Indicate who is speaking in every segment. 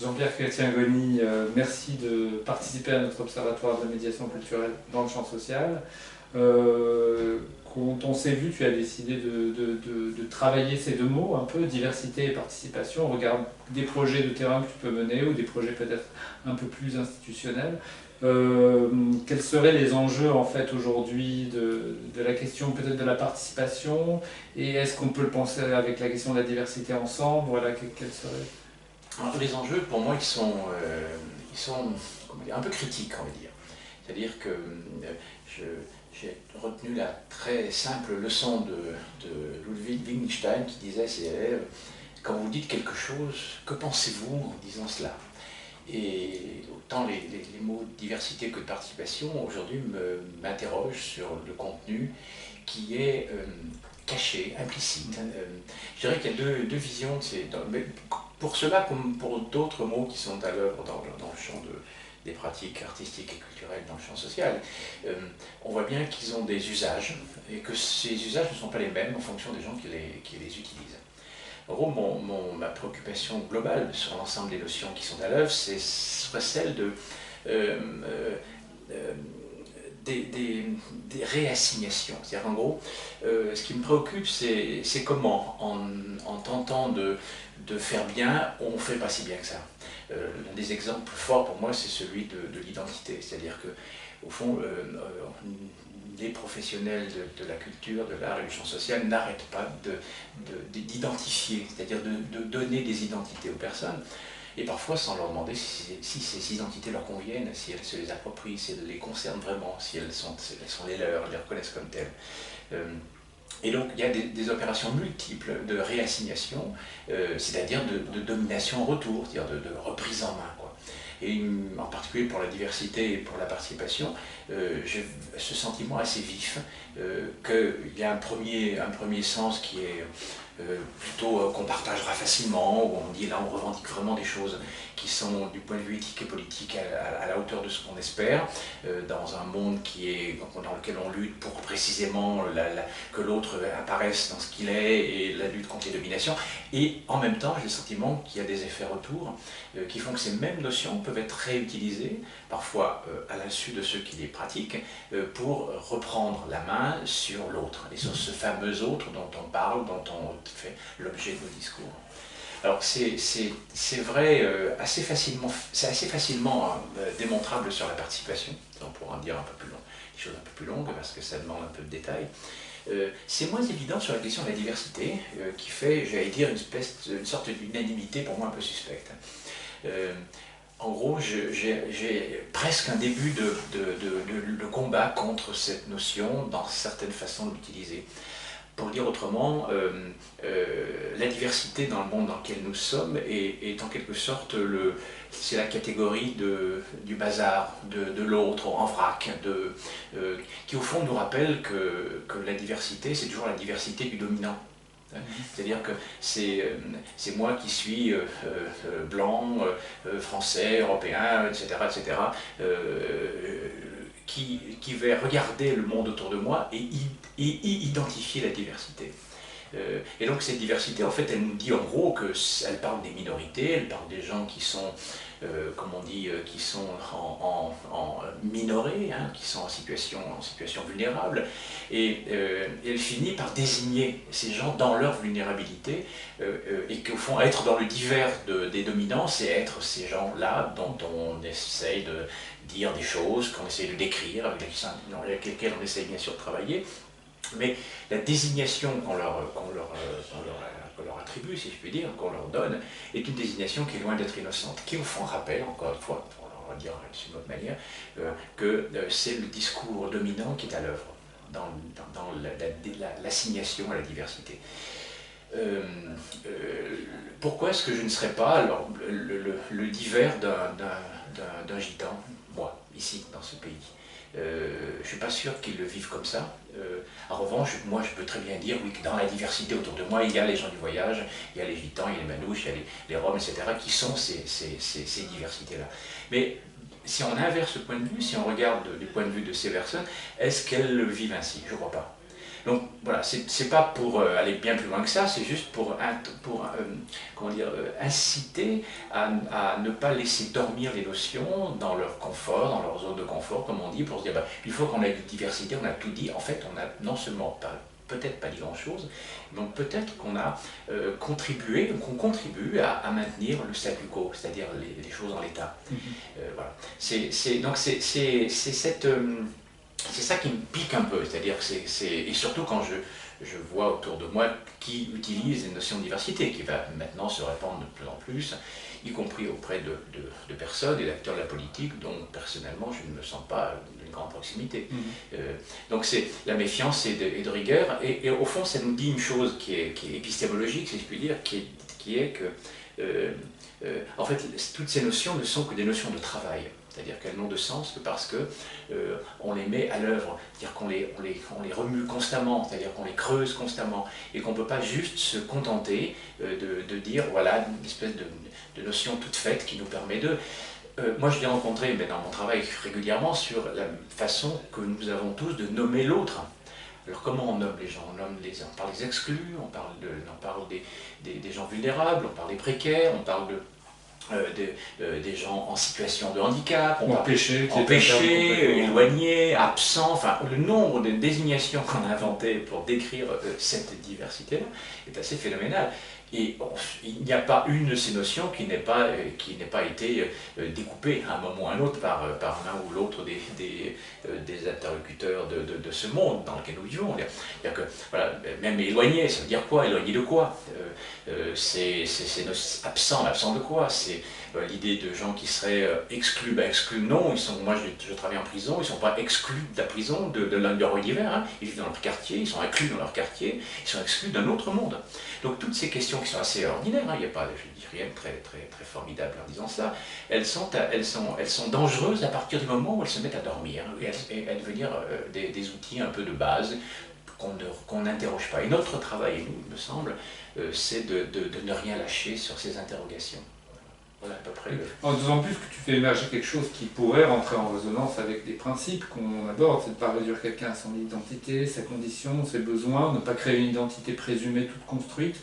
Speaker 1: Jean-Pierre Chrétien-Goni, merci de participer à notre observatoire de médiation culturelle dans le champ social. Quand on s'est vu, tu as décidé de travailler ces deux mots, un peu, diversité et participation. On regarde des projets de terrain que tu peux mener ou des projets peut-être un peu plus institutionnels. Quels seraient les enjeux en fait aujourd'hui de la question peut-être de la participation, et est-ce qu'on peut le penser avec la question de la diversité ensemble? Voilà, quels seraient...
Speaker 2: Alors, les enjeux, pour moi, ils sont comment dire, un peu critiques, on va dire. C'est-à-dire que j'ai retenu la très simple leçon de Ludwig Wittgenstein qui disait à ses élèves: quand vous dites quelque chose, que pensez-vous en disant cela? Et autant les mots diversité que de participation, aujourd'hui, m'interrogent sur le contenu qui est caché, implicite. Je dirais qu'il y a deux visions. Mais pour cela, comme pour d'autres mots qui sont à l'œuvre dans le champ des pratiques artistiques et culturelles, dans le champ social, on voit bien qu'ils ont des usages, et que ces usages ne sont pas les mêmes en fonction des gens qui les utilisent. En gros, ma préoccupation globale sur l'ensemble des notions qui sont à l'œuvre, serait celle des réassignations. C'est-à-dire, en gros, ce qui me préoccupe, c'est comment, en tentant de faire bien, on ne fait pas si bien que ça. L'un des exemples forts pour moi, c'est celui de l'identité. C'est-à-dire que, au fond, les professionnels de la culture, de l'art et du champ social n'arrêtent pas d'identifier, c'est-à-dire de donner des identités aux personnes, et parfois sans leur demander si ces identités leur conviennent, si elles se les approprient, si elles les concernent vraiment, si elles sont les leurs, elles les reconnaissent comme telles. Et donc il y a des opérations multiples de réassignation, c'est-à-dire de domination en retour, c'est-à-dire de reprise en main, quoi. Et en particulier pour la diversité et pour la participation, j'ai ce sentiment assez vif qu'il y a un premier sens qui est plutôt qu'on partagera facilement, où on dit là on revendique vraiment des choses qui sont du point de vue éthique et politique à la hauteur de ce qu'on espère, dans un monde dans lequel on lutte pour précisément que l'autre apparaisse dans ce qu'il est, et la lutte contre les dominations. Et en même temps, j'ai le sentiment qu'il y a des effets retours qui font que ces mêmes notions peuvent être réutilisées, parfois à l'insu de ceux qui les pratiquent, pour reprendre la main sur l'autre, et sur ce fameux autre dont on parle, dont on fait l'objet de nos discours. Alors c'est vrai, c'est assez facilement démontrable sur la participation. On pourra en dire un peu plus long, des choses un peu plus longues parce que ça demande un peu de détails. C'est moins évident sur la question de la diversité, qui fait, j'allais dire, une sorte d'unanimité pour moi un peu suspecte. En gros, j'ai presque un début de combat contre cette notion dans certaines façons de l'utiliser. Pour dire autrement, la diversité dans le monde dans lequel nous sommes est en quelque sorte c'est la catégorie du bazar, de l'autre en vrac, qui au fond nous rappelle que la diversité, c'est toujours la diversité du dominant. C'est-à-dire que c'est moi qui suis blanc, français, européen, etc., qui va regarder le monde autour de moi et y identifier la diversité. Et donc cette diversité, en fait, elle nous dit en gros qu'elle parle des minorités, elle parle des gens qui sont, comme on dit, qui sont en minorés, hein, qui sont en situation vulnérable, et elle finit par désigner ces gens dans leur vulnérabilité, et qu'au fond, être dans le divers des dominants, c'est être ces gens-là dont on essaye de dire des choses, qu'on essaye de décrire, avec lesquelles on essaye bien sûr de travailler. Mais la désignation qu'on leur attribue, si je puis dire, qu'on leur donne, est une désignation qui est loin d'être innocente, qui au fond rappelle, encore une fois, on va dire d'une autre manière, que c'est le discours dominant qui est à l'œuvre dans l'assignation à la diversité. Pourquoi est-ce que je ne serais pas alors le divers d'un gitan, moi, ici, dans ce pays? Je ne suis pas sûr qu'ils le vivent comme ça. En revanche, moi je peux très bien dire oui, que dans la diversité autour de moi, il y a les gens du voyage, il y a les gitans, il y a les manouches, il y a les roms, etc., qui sont ces diversités-là. Mais si on inverse ce point de vue, si on regarde du point de vue de ces personnes, est-ce qu'elles le vivent ainsi? Je ne crois pas. Donc voilà, c'est pas pour aller bien plus loin que ça, c'est juste pour comment dire, inciter à ne pas laisser dormir les notions dans leur confort, dans leur zone de confort, comme on dit, pour se dire il faut qu'on ait une diversité, on a tout dit. En fait, on a non seulement peut-être pas dit grand-chose, donc peut-être qu'on a contribué, qu'on contribue à maintenir le statu quo, c'est-à-dire les choses en l'état. Voilà. Donc c'est cette... c'est ça qui me pique un peu, c'est-à-dire que et surtout quand je vois autour de moi qui utilise les notions de diversité, qui va maintenant se répandre de plus en plus, y compris auprès de personnes et d'acteurs de la politique dont personnellement je ne me sens pas d'une grande proximité. Donc la méfiance et de rigueur, et au fond ça nous dit une chose qui est épistémologique, si je puis dire, qui est que en fait toutes ces notions ne sont que des notions de travail. C'est-à-dire qu'elles n'ont de sens que parce qu'on les met à l'œuvre, c'est-à-dire qu'on les remue constamment, c'est-à-dire qu'on les creuse constamment, et qu'on ne peut pas juste se contenter de dire, voilà, une espèce de notion toute faite qui nous permet de... moi je l'ai rencontré dans mon travail régulièrement sur la façon que nous avons tous de nommer l'autre. Alors comment on nomme les gens? On parle des exclus, on parle des gens vulnérables, on parle des précaires, on parle des gens en situation de handicap, empêchés, éloignés, absents, enfin le nombre de désignations qu'on a inventées pour décrire cette diversité-là est assez phénoménal. Et il n'y a pas une de ces notions qui n'ait pas été découpée à un moment ou à un autre par l'un ou l'autre des interlocuteurs de ce monde dans lequel nous vivons. C'est-à-dire que, voilà, même éloigné, ça veut dire quoi? Éloigné de quoi? C'est absent de quoi? C'est l'idée de gens qui seraient exclus, exclus non, moi je travaille en prison, ils ne sont pas exclus de la prison, de leur univers, hein. Ils vivent dans leur quartier, ils sont inclus dans leur quartier, ils sont exclus d'un autre monde. Donc toutes ces questions qui sont assez ordinaires, hein, il n'y a pas, je dis rien de très formidable en disant ça, elles sont dangereuses à partir du moment où elles se mettent à dormir, et à devenir des outils un peu de base qu'on n'interroge pas. Et notre travail, il me semble, c'est de ne rien lâcher sur ces interrogations. Voilà à peu près
Speaker 1: En d'autant plus que tu fais émerger quelque chose qui pourrait rentrer en résonance avec des principes qu'on aborde, c'est de ne pas réduire quelqu'un à son identité, sa condition, ses besoins, ne pas créer une identité présumée toute construite,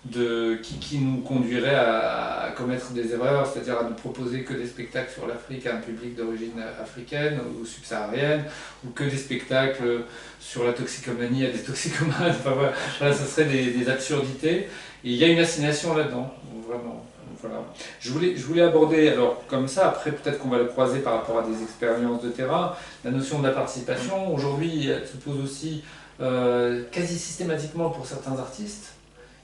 Speaker 1: qui nous conduirait à commettre des erreurs, c'est-à-dire à ne proposer que des spectacles sur l'Afrique à un public d'origine africaine ou subsaharienne, ou que des spectacles sur la toxicomanie à des toxicomanes. Enfin, voilà, ce serait des absurdités. Et il y a une assignation là-dedans, vraiment. Voilà. Je voulais aborder, alors comme ça, après peut-être qu'on va le croiser par rapport à des expériences de terrain, la notion de la participation. Aujourd'hui, elle se pose aussi quasi systématiquement pour certains artistes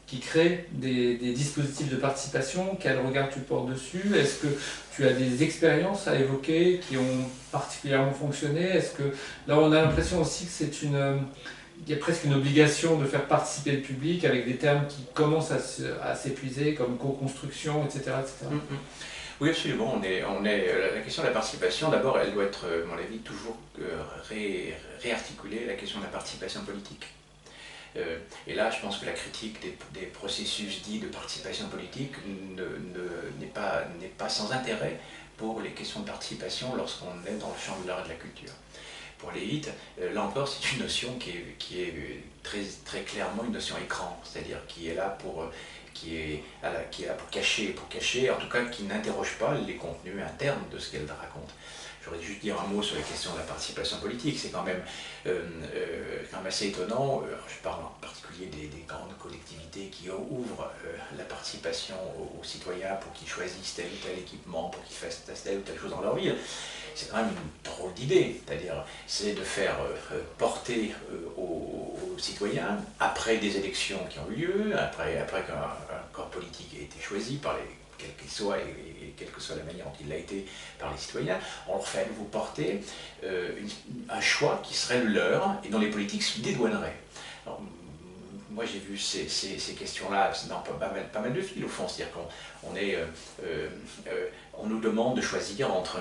Speaker 1: qui créent des dispositifs de participation. Quel regard tu portes dessus? Est-ce que tu as des expériences à évoquer qui ont particulièrement fonctionné? Est-ce que là on a l'impression aussi que il y a presque une obligation de faire participer le public avec des termes qui commencent à s'épuiser, comme co-construction, etc.
Speaker 2: Oui, absolument. La question de la participation, d'abord, elle doit être, à mon avis, toujours réarticulée, la question de la participation politique. Et là, je pense que la critique des processus dits de participation politique n'est pas sans intérêt pour les questions de participation lorsqu'on est dans le champ de l'art et de la culture. Pour l'élite, là encore, c'est une notion qui est très clairement une notion écran, c'est-à-dire qui est là pour cacher, en tout cas qui n'interroge pas les contenus internes de ce qu'elle raconte. J'aurais juste dire un mot sur la question de la participation politique, c'est quand même assez étonnant. Je parle en particulier des grandes collectivités qui ouvrent la participation aux citoyens pour qu'ils choisissent tel ou tel équipement, pour qu'ils fassent telle ou telle chose dans leur ville. C'est quand même une drôle d'idée, c'est-à-dire c'est de faire porter aux citoyens, après des élections qui ont eu lieu, après qu'un corps politique ait été choisi par quel qu'il soit et quelle que soit la manière dont il l'a été par les citoyens, on leur fait à nouveau porter un choix qui serait le leur et dont les politiques se dédouaneraient. Alors, moi j'ai vu ces questions-là dans pas mal de fils au fond, c'est-à-dire qu'on nous demande de choisir entre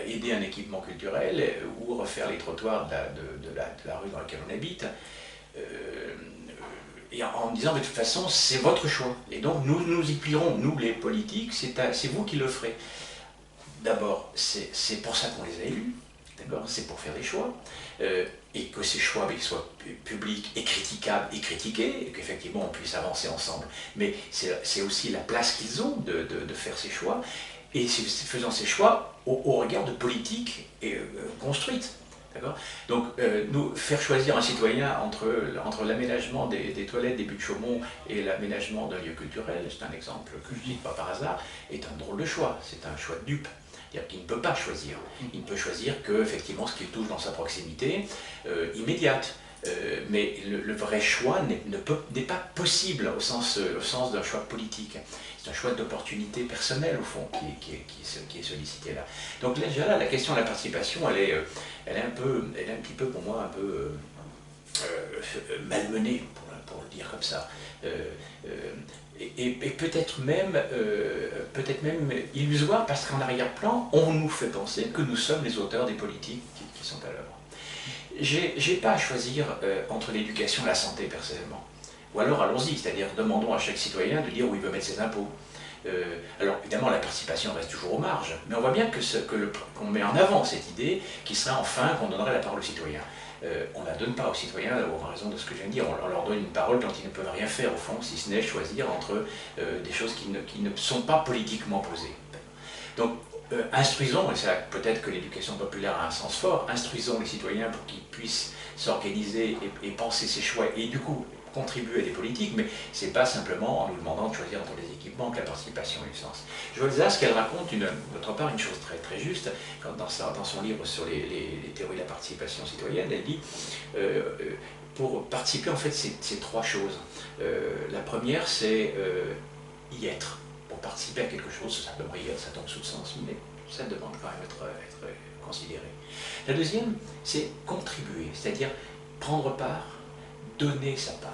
Speaker 2: aider un équipement culturel ou refaire les trottoirs de la rue dans laquelle on habite. Et en disant, mais de toute façon, c'est votre choix. Et donc, nous y plierons, nous les politiques, c'est vous qui le ferez. D'abord, c'est pour ça qu'on les a élus. d'accord? C'est pour faire des choix, et que ces choix soient publics et critiquables et critiqués, et qu'effectivement on puisse avancer ensemble. Mais c'est aussi la place qu'ils ont de faire ces choix, et faisant ces choix au regard de politiques construites. Donc, nous faire choisir un citoyen entre l'aménagement des toilettes des Buttes-Chaumont et l'aménagement d'un lieu culturel, c'est un exemple que je dis pas par hasard, est un drôle de choix, c'est un choix de dupe. C'est-à-dire qu'il ne peut pas choisir. Il ne peut choisir que, effectivement, ce qu'il touche dans sa proximité immédiate. Mais le vrai choix n'est pas possible au sens d'un choix politique. C'est un choix d'opportunité personnelle, au fond, qui est sollicité là. Donc là, déjà là, la question de la participation, elle est un petit peu, pour moi, un peu malmenée, pour le dire comme ça. Et peut-être même illusoire, parce qu'en arrière-plan, on nous fait penser que nous sommes les auteurs des politiques qui sont à l'œuvre. J'ai pas à choisir entre l'éducation et la santé, personnellement. Ou alors allons-y, c'est-à-dire demandons à chaque citoyen de dire où il veut mettre ses impôts. Alors évidemment la participation reste toujours aux marges, mais on voit bien qu'on met en avant cette idée qui serait enfin qu'on donnerait la parole aux citoyens. On ne la donne pas aux citoyens en raison de ce que je viens de dire, on leur donne une parole quand ils ne peuvent rien faire au fond, si ce n'est choisir entre des choses qui ne sont pas politiquement posées. Donc instruisons, et c'est peut-être que l'éducation populaire a un sens fort, instruisons les citoyens pour qu'ils puissent s'organiser et penser ses choix et du coup contribuer à des politiques, mais ce n'est pas simplement en nous demandant de choisir entre les équipements que la participation a du sens. Joëlle Zask, elle raconte d'autre part une chose très, très juste, dans son livre sur les théories de la participation citoyenne, elle dit pour participer en fait c'est trois choses. La première c'est y être. Pour participer à quelque chose, ça demande y être, ça tombe sous le sens, mais ça demande quand même être considéré. La deuxième, c'est contribuer, c'est-à-dire prendre part, donner sa part.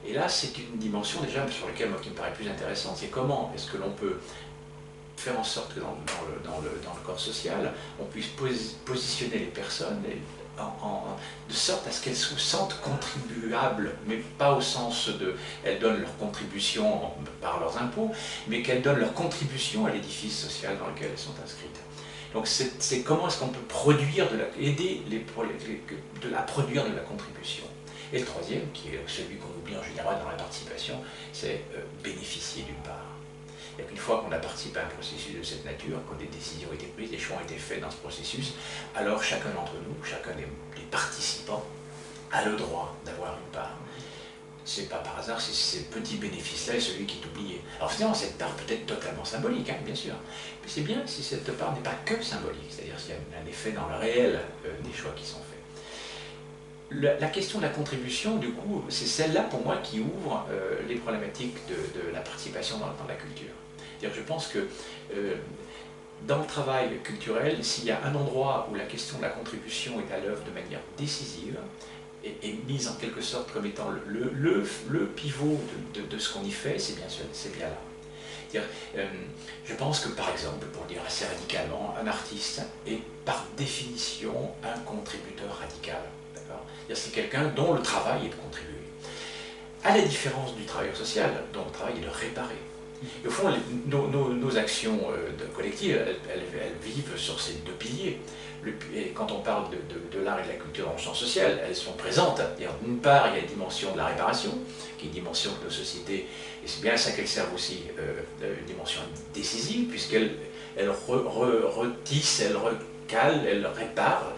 Speaker 2: Et là, c'est une dimension déjà sur laquelle qui me paraît plus intéressante, c'est comment est-ce que l'on peut faire en sorte que dans le corps social, on puisse positionner les personnes de sorte à ce qu'elles se sentent contribuables, mais pas au sens de elles donnent leur contribution par leurs impôts, mais qu'elles donnent leur contribution à l'édifice social dans lequel elles sont inscrites. Donc c'est comment est-ce qu'on peut produire aider à produire de la contribution. Et le troisième, qui est celui qu'on oublie en général dans la participation, c'est bénéficier d'une part. C'est-à-dire qu'une fois qu'on a participé à un processus de cette nature, quand des décisions ont été prises, des choix ont été faits dans ce processus, alors chacun d'entre nous, chacun des participants, a le droit d'avoir une part. C'est pas par hasard si ce petit bénéfice-là est celui qui est oublié. Alors finalement, cette part peut être totalement symbolique, hein, bien sûr. Mais c'est bien si cette part n'est pas que symbolique, c'est-à-dire s'il y a un effet dans le réel des choix qui sont faits. La question de la contribution, du coup, c'est celle-là pour moi qui ouvre les problématiques de la participation dans la culture. C'est-à-dire, je pense que dans le travail culturel, s'il y a un endroit où la question de la contribution est à l'œuvre de manière décisive, et mise en quelque sorte comme étant le pivot de ce qu'on y fait, c'est bien là. Je pense que, par exemple, pour dire assez radicalement, un artiste est par définition un contributeur radical. C'est quelqu'un dont le travail est de contribuer. À la différence du travailleur social, dont le travail est de réparer. Et au fond, nos actions collectives, elles vivent sur ces deux piliers. Et quand on parle de l'art et de la culture en champ social, elles sont présentes. D'une part, il y a la dimension de la réparation, qui est une dimension de nos sociétés, et c'est bien à ça qu'elles servent aussi, une dimension décisive, puisqu'elles retissent, elles recalent, elles réparent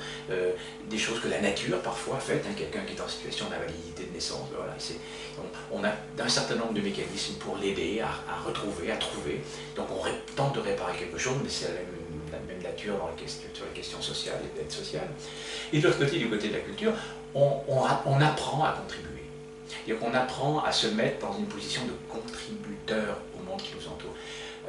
Speaker 2: des choses que la nature parfois fait, hein, quelqu'un qui est en situation d'invalidité de naissance, voilà, on a un certain nombre de mécanismes pour l'aider à retrouver, à trouver, donc on tente de réparer quelque chose, mais c'est la même nature sur la question sociale et d'aide sociale. Et de l'autre côté, du côté de la culture, on apprend à contribuer. C'est-à-dire qu'on apprend à se mettre dans une position de contributeur au monde qui nous entoure.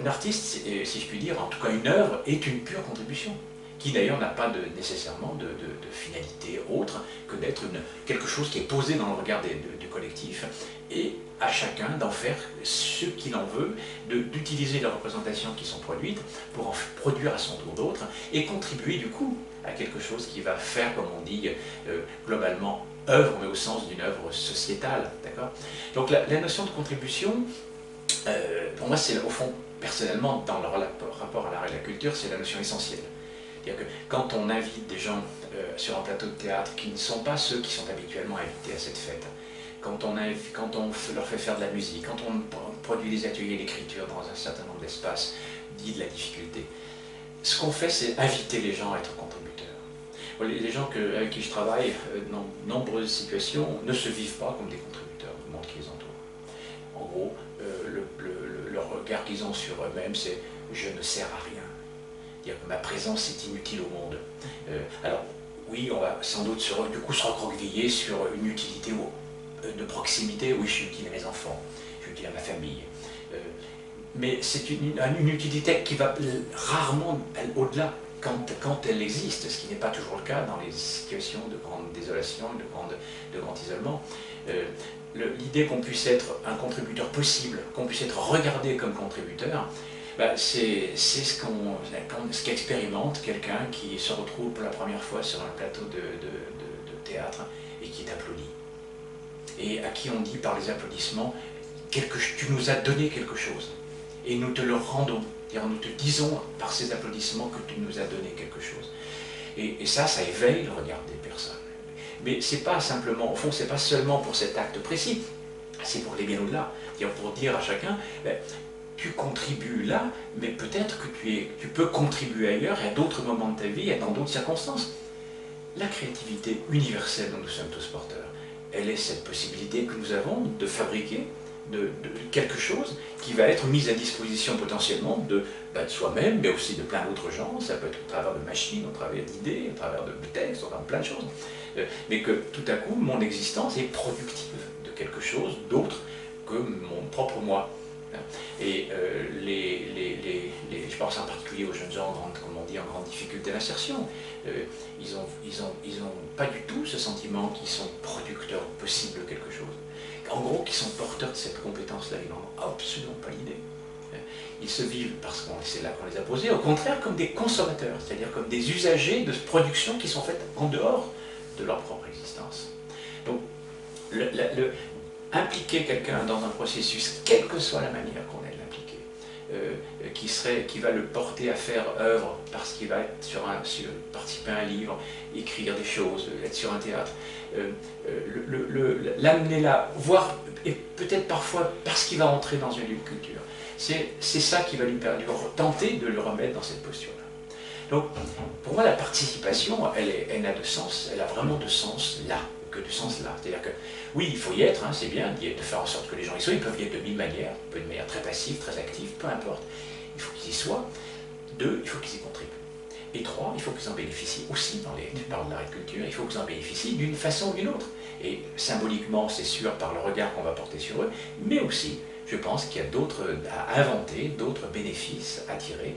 Speaker 2: Un artiste, si je puis dire, en tout cas une œuvre, est une pure contribution, qui d'ailleurs n'a pas nécessairement de finalité autre que d'être quelque chose qui est posé dans le regard du collectif, et à chacun d'en faire ce qu'il en veut, d'utiliser les représentations qui sont produites pour en produire à son tour d'autres, et contribuer du coup à quelque chose qui va faire, comme on dit globalement, œuvre, mais au sens d'une œuvre sociétale. Donc la notion de contribution, pour moi, c'est au fond, personnellement, dans le rapport à l'art et à la culture, c'est la notion essentielle. C'est-à-dire que quand on invite des gens sur un plateau de théâtre qui ne sont pas ceux qui sont habituellement invités à cette fête, quand on leur fait faire de la musique, quand on produit des ateliers d'écriture dans un certain nombre d'espaces dits de la difficulté, ce qu'on fait, c'est inviter les gens à être contributeurs. Les gens avec qui je travaille, dans de nombreuses situations, ne se vivent pas comme des contributeurs du monde qui les entoure. En gros, le regard qu'ils ont sur eux-mêmes, c'est « je ne sers à rien ». C'est-à-dire que ma présence est inutile au monde. Alors, oui, on va sans doute du coup se recroqueviller sur une utilité de proximité. Oui, je suis utile à mes enfants, je suis utile à ma famille. Mais c'est une utilité qui va rarement au-delà quand elle existe, ce qui n'est pas toujours le cas dans les situations de grande désolation et de grand isolement. L'idée qu'on puisse être un contributeur possible, qu'on puisse être regardé comme contributeur, c'est ce qu'expérimente quelqu'un qui se retrouve pour la première fois sur un plateau de théâtre et qui est applaudi. Et à qui on dit par les applaudissements, tu nous as donné quelque chose, et nous te le rendons. Nous te disons par ces applaudissements que tu nous as donné quelque chose. Et ça éveille le regard des personnes. Mais c'est pas simplement, au fond, c'est pas seulement pour cet acte précis, c'est pour aller bien au-delà. Pour dire à chacun, tu contribues là, mais peut-être que tu peux contribuer ailleurs, et à d'autres moments de ta vie, et dans d'autres circonstances. La créativité universelle dont nous sommes tous porteurs, elle est cette possibilité que nous avons de fabriquer de quelque chose qui va être mis à disposition potentiellement de soi-même, mais aussi de plein d'autres gens. Ça peut être au travers de machines, au travers d'idées, au travers de textes, au travers de plein de choses. Mais que tout à coup, mon existence est productive de quelque chose d'autre que mon propre moi. Et je pense en particulier aux jeunes gens en grande difficulté d'insertion. Ils ont pas du tout ce sentiment qu'ils sont producteurs possibles de quelque chose. En gros, qui sont porteurs de cette compétence-là, ils n'en ont absolument pas l'idée. Ils se vivent, parce que c'est là qu'on les a posés, au contraire comme des consommateurs, c'est-à-dire comme des usagers de production qui sont faites en dehors de leur propre existence. Donc, impliquer quelqu'un dans un processus, quelle que soit la manière qu'on ait de l'impliquer, qui va le porter à faire œuvre parce qu'il va être participer à un livre, écrire des choses, être sur un théâtre, l'amener là, voire, et peut-être parfois parce qu'il va entrer dans un lieu de culture. C'est ça qui va lui tenter de le remettre dans cette posture-là. Donc, pour moi, la participation, elle a de sens, elle a vraiment de sens là, que de sens là. C'est-à-dire que, oui, il faut y être, c'est bien de faire en sorte que les gens y soient, ils peuvent y être de mille manières, de manière très passive, très active, peu importe. Il faut qu'ils y soient. 2, il faut qu'ils y contribuent. Et 3, il faut qu'ils en bénéficient aussi tu parles de l'arrêt de culture, il faut qu'ils en bénéficient d'une façon ou d'une autre. Et symboliquement, c'est sûr, par le regard qu'on va porter sur eux, mais aussi, je pense qu'il y a d'autres à inventer, d'autres bénéfices à tirer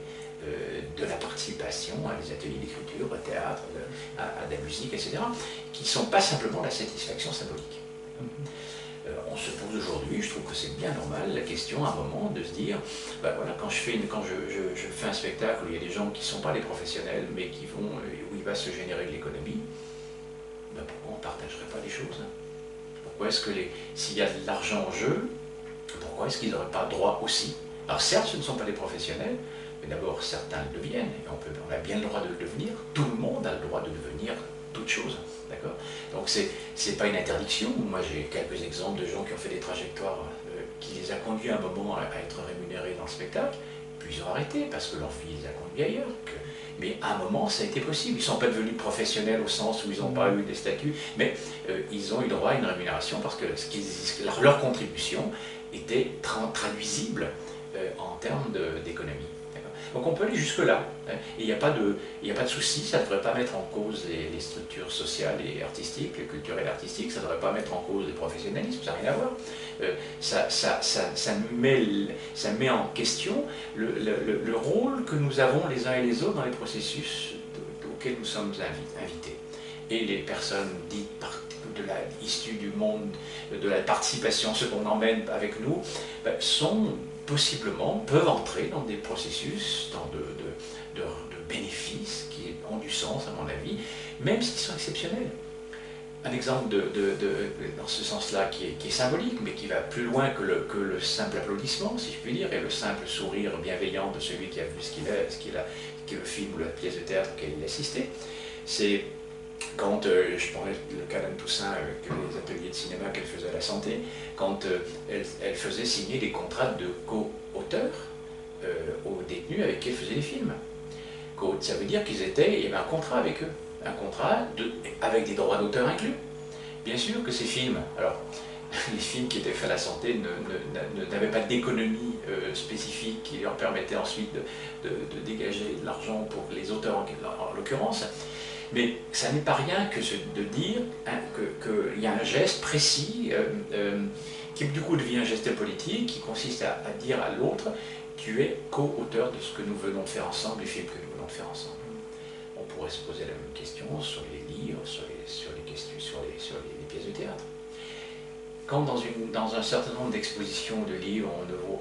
Speaker 2: de la participation à des ateliers d'écriture, au théâtre, à de la musique, etc., qui ne sont pas simplement la satisfaction symbolique. On se pose aujourd'hui, je trouve que c'est bien normal, la question à un moment de se dire, voilà, quand je fais un spectacle où il y a des gens qui ne sont pas des professionnels, mais où il va se générer de l'économie, pourquoi on ne partagerait pas les choses, Pourquoi est-ce que s'il y a de l'argent en jeu, pourquoi est-ce qu'ils n'auraient pas droit aussi? Alors certes, ce ne sont pas des professionnels, mais d'abord certains le deviennent, et on a bien le droit de le devenir, tout le monde a le droit de devenir toute chose, d'accord? Donc c'est pas une interdiction. Moi j'ai quelques exemples de gens qui ont fait des trajectoires qui les a conduits à un moment à être rémunérés dans le spectacle, puis ils ont arrêté parce que leur vie les a conduits ailleurs. Mais à un moment ça a été possible. Ils ne sont pas devenus professionnels au sens où ils n'ont pas eu des statuts, mais ils ont eu droit à une rémunération parce que leur contribution était traduisible en termes d'économie. Donc on peut aller jusque-là, et il n'y a pas de souci, ça ne devrait pas mettre en cause les structures sociales et artistiques, les culturelles et artistiques, ça ne devrait pas mettre en cause les professionnalismes, ça n'a rien à voir. Ça met en question le rôle que nous avons les uns et les autres dans les processus auxquels nous sommes invités. Et les personnes dites issues du monde de la participation, ceux qu'on emmène avec nous, peuvent entrer dans des processus de bénéfices qui ont du sens, à mon avis, même s'ils sont exceptionnels. un exemple dans ce sens-là qui est symbolique, mais qui va plus loin que le simple applaudissement, si je puis dire, et le simple sourire bienveillant de celui qui a vu qui est le film ou la pièce de théâtre auquel il assistait. C'est quand, je parlais le cas d'Anne Toussaint avec les ateliers de cinéma qu'elle faisait à la Santé, quand elle faisait signer des contrats de co-auteurs aux détenus avec qui elle faisait des films. Ça veut dire il y avait un contrat avec eux, un contrat avec des droits d'auteur inclus. Bien sûr que ces films, alors les films qui étaient faits à la Santé n'avaient pas d'économie spécifique qui leur permettait ensuite de dégager de l'argent pour les auteurs en l'occurrence, mais ça n'est pas rien que de dire hein, qu'il y a un geste précis qui du coup devient un geste politique qui consiste à dire à l'autre tu es co-auteur de ce que nous venons de faire ensemble, du film que nous venons de faire ensemble. On pourrait se poser la même question sur les livres, sur les pièces de théâtre. Quand dans un certain nombre d'expositions de livres,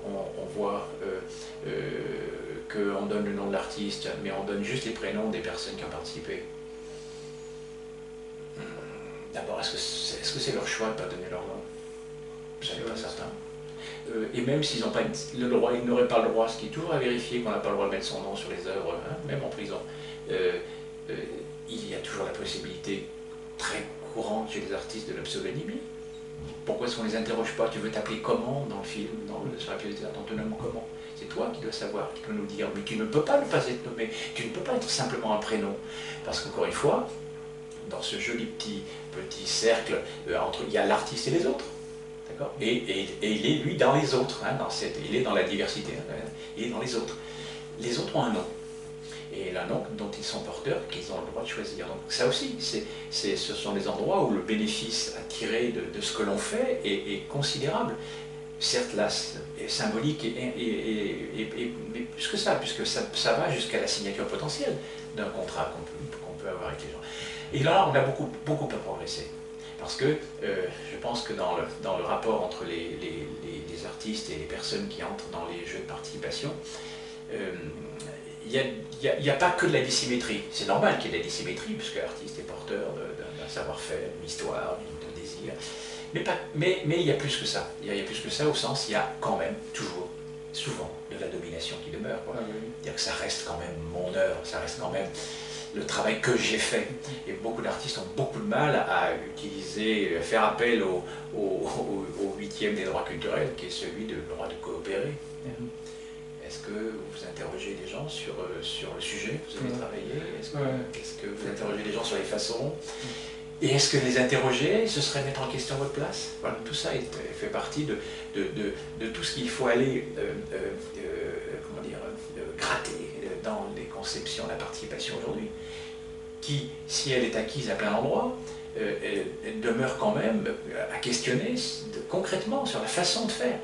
Speaker 2: on voit qu'on donne le nom de l'artiste, mais on donne juste les prénoms des personnes qui ont participé. D'abord, est-ce que c'est leur choix de ne pas donner leur nom? Je ne suis pas certain. Et même s'ils n'ont pas le droit, ils n'auraient pas le droit, ce qui est toujours à vérifier qu'on n'a pas le droit de mettre son nom sur les œuvres, hein, même en prison. Il y a toujours la possibilité très courante chez les artistes de l'absodonymie. Pourquoi est-ce qu'on ne les interroge pas? Tu veux t'appeler comment dans le film, sur la pièce de théâtre, on te nomme comment? C'est toi qui dois savoir, qui dois nous dire, mais tu ne peux pas ne pas être nommé, tu ne peux pas être simplement un prénom. Parce qu'encore une fois, dans ce joli petit cercle, il y a l'artiste et les autres. Et il est, lui, dans les autres, hein, il est dans la diversité, hein, il est dans les autres. Les autres ont un nom, et un nom dont ils sont porteurs, qu'ils ont le droit de choisir. Donc ça aussi, ce sont des endroits où le bénéfice à tirer de ce que l'on fait est considérable. Certes, là, est symbolique, mais plus que ça, puisque ça va jusqu'à la signature potentielle d'un contrat qu'on peut avoir avec les gens. Et là, on a beaucoup à progresser. Parce que je pense que dans le rapport entre les artistes et les personnes qui entrent dans les jeux de participation, il n'y a pas que de la dissymétrie. C'est normal qu'il y ait de la dissymétrie, puisque l'artiste est porteur d'un savoir-faire, d'une histoire, d'un désir. Mais il y a plus que ça. Il y a plus que ça au sens, il y a quand même, toujours, souvent, de la domination qui demeure. Ah, oui. C'est-à-dire que ça reste quand même mon œuvre, ça reste quand même le travail que j'ai fait. Et beaucoup d'artistes ont beaucoup de mal à faire appel au 8e des droits culturels, qui est celui de droit de coopérer. Est-ce que vous interrogez les gens sur le sujet que vous avez travaillé? Est-ce que vous interrogez les gens sur les façons? Et est-ce que les interroger, ce serait mettre en question votre place? Voilà, tout ça fait partie de tout ce qu'il faut aller gratter dans les conceptions de la participation aujourd'hui, qui, si elle est acquise à plein d'endroits, elle demeure quand même à questionner concrètement sur la façon de faire.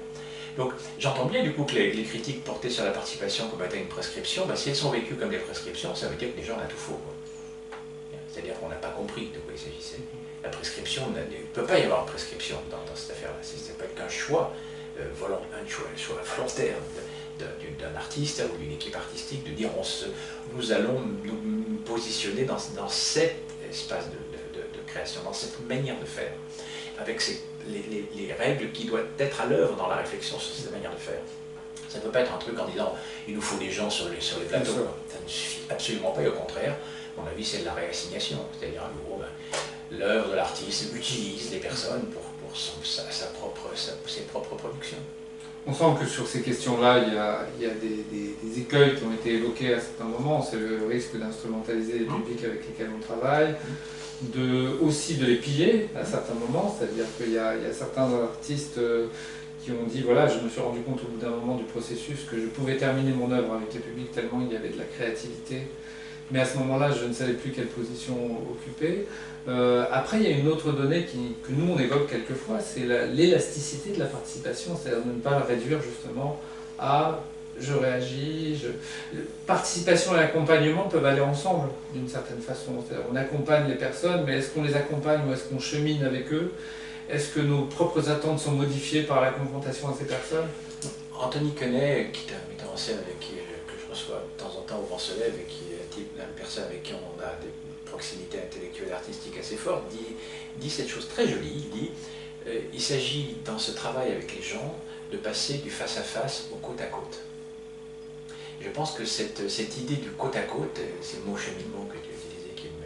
Speaker 2: Donc j'entends bien du coup que les critiques portées sur la participation comme étant une prescription, si elles sont vécues comme des prescriptions, ça veut dire que les gens ont tout faux. C'est-à-dire qu'on n'a pas compris de quoi il s'agissait. La prescription, il ne peut pas y avoir de prescription dans cette affaire-là. Ce n'est pas qu'un choix un choix volontaire d'un artiste ou d'une équipe artistique de dire nous allons nous positionner dans cet espace de création, dans cette manière de faire, avec les règles qui doivent être à l'œuvre dans la réflexion sur cette manière de faire. Ça ne peut pas être un truc en disant il nous faut des gens sur les plateaux. Ça ne suffit absolument pas, et au contraire, à mon avis, c'est de la réassignation. C'est-à-dire, l'œuvre de l'artiste utilise les personnes pour ses propres productions.
Speaker 1: On sent que sur ces questions-là, il y a des écueils qui ont été évoqués à certains moments. C'est le risque d'instrumentaliser les publics avec lesquels on travaille, aussi de les piller à certains moments. C'est-à-dire qu'il y a certains artistes qui ont dit, voilà, je me suis rendu compte au bout d'un moment du processus que je pouvais terminer mon œuvre avec les publics tellement il y avait de la créativité. Mais à ce moment-là, je ne savais plus quelle position occuper. Après, il y a une autre donnée que nous, on évoque quelquefois, c'est l'élasticité de la participation, c'est-à-dire de ne pas la réduire justement à « je réagis ». Participation et accompagnement peuvent aller ensemble d'une certaine façon. On accompagne les personnes, mais est-ce qu'on les accompagne ou est-ce qu'on chemine avec eux? Est-ce que nos propres attentes sont modifiées par la confrontation à ces personnes?
Speaker 2: Anthony Quenet, qui est un metteur en scène avec qui je reçois de temps en temps au Vent se élève et qui est une personne avec qui on a des proximités intellectuelles et artistiques assez fortes, dit cette chose très jolie. Il dit il s'agit dans ce travail avec les gens de passer du face-à-face au côte-à-côte. Je pense que cette idée du côte-à-côte, c'est le mot cheminement que tu utilisais qui me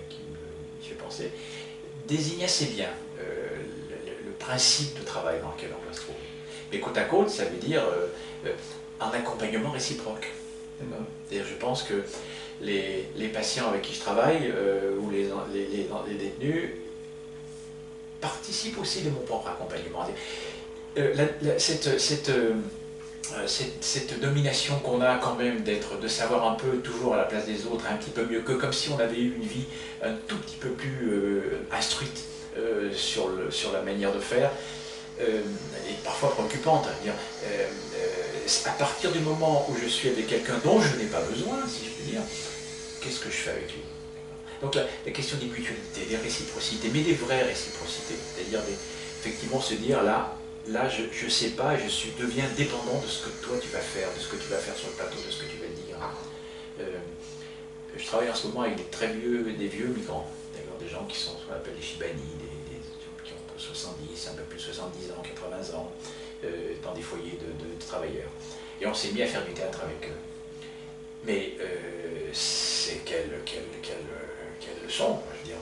Speaker 2: fait penser, désigne assez bien le principe de travail dans lequel on doit se trouver. Mais côte-à-côte, ça veut dire un accompagnement réciproque. C'est-à-dire, je pense que les patients avec qui je travaille, ou les détenus, participent aussi de mon propre accompagnement. Cette domination qu'on a quand même de savoir un peu toujours à la place des autres, un petit peu mieux qu'eux, comme si on avait eu une vie un tout petit peu plus instruite sur la manière de faire, et parfois préoccupante. À partir du moment où je suis avec quelqu'un dont je n'ai pas besoin, si je puis dire, qu'est-ce que je fais avec lui? Donc la question des mutualités, des réciprocités, mais des vraies réciprocités, c'est-à-dire effectivement se dire là je ne sais pas, je deviens dépendant de ce que toi tu vas faire, de ce que tu vas faire sur le plateau, de ce que tu vas dire. Je travaille en ce moment avec des vieux migrants, des gens qui sont ce qu'on appelle les Shibani, qui ont 70, un peu plus de 70 ans, 80 ans, dans des foyers de travailleurs. Et on s'est mis à faire du théâtre avec eux. Mais c'est quelle leçon, je veux dire,